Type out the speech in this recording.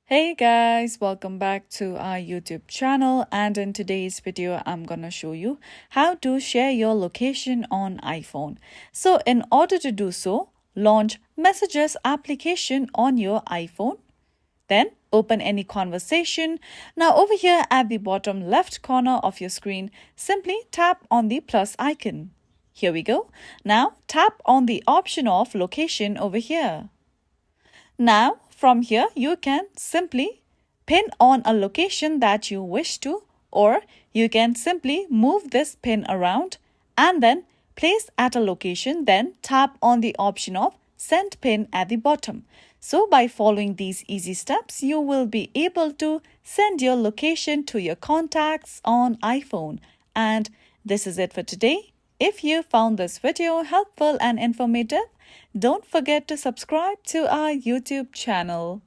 Hey guys, welcome back to our YouTube channel, and in today's video I'm gonna show you how to share your location on iPhone. So in order to do so, launch Messages application on your iPhone. Then open any conversation. Now over here at the bottom left corner of your screen, simply tap on the plus icon. Here we go. Now tap on the option of location over here. Now, from here, you can simply pin on a location that you wish to, or you can simply move this pin around and then place at a location, then tap on the option of send pin at the bottom. So by following these easy steps, you will be able to send your location to your contacts on iPhone. And this is it for today. If you found this video helpful and informative, don't forget to subscribe to our YouTube channel.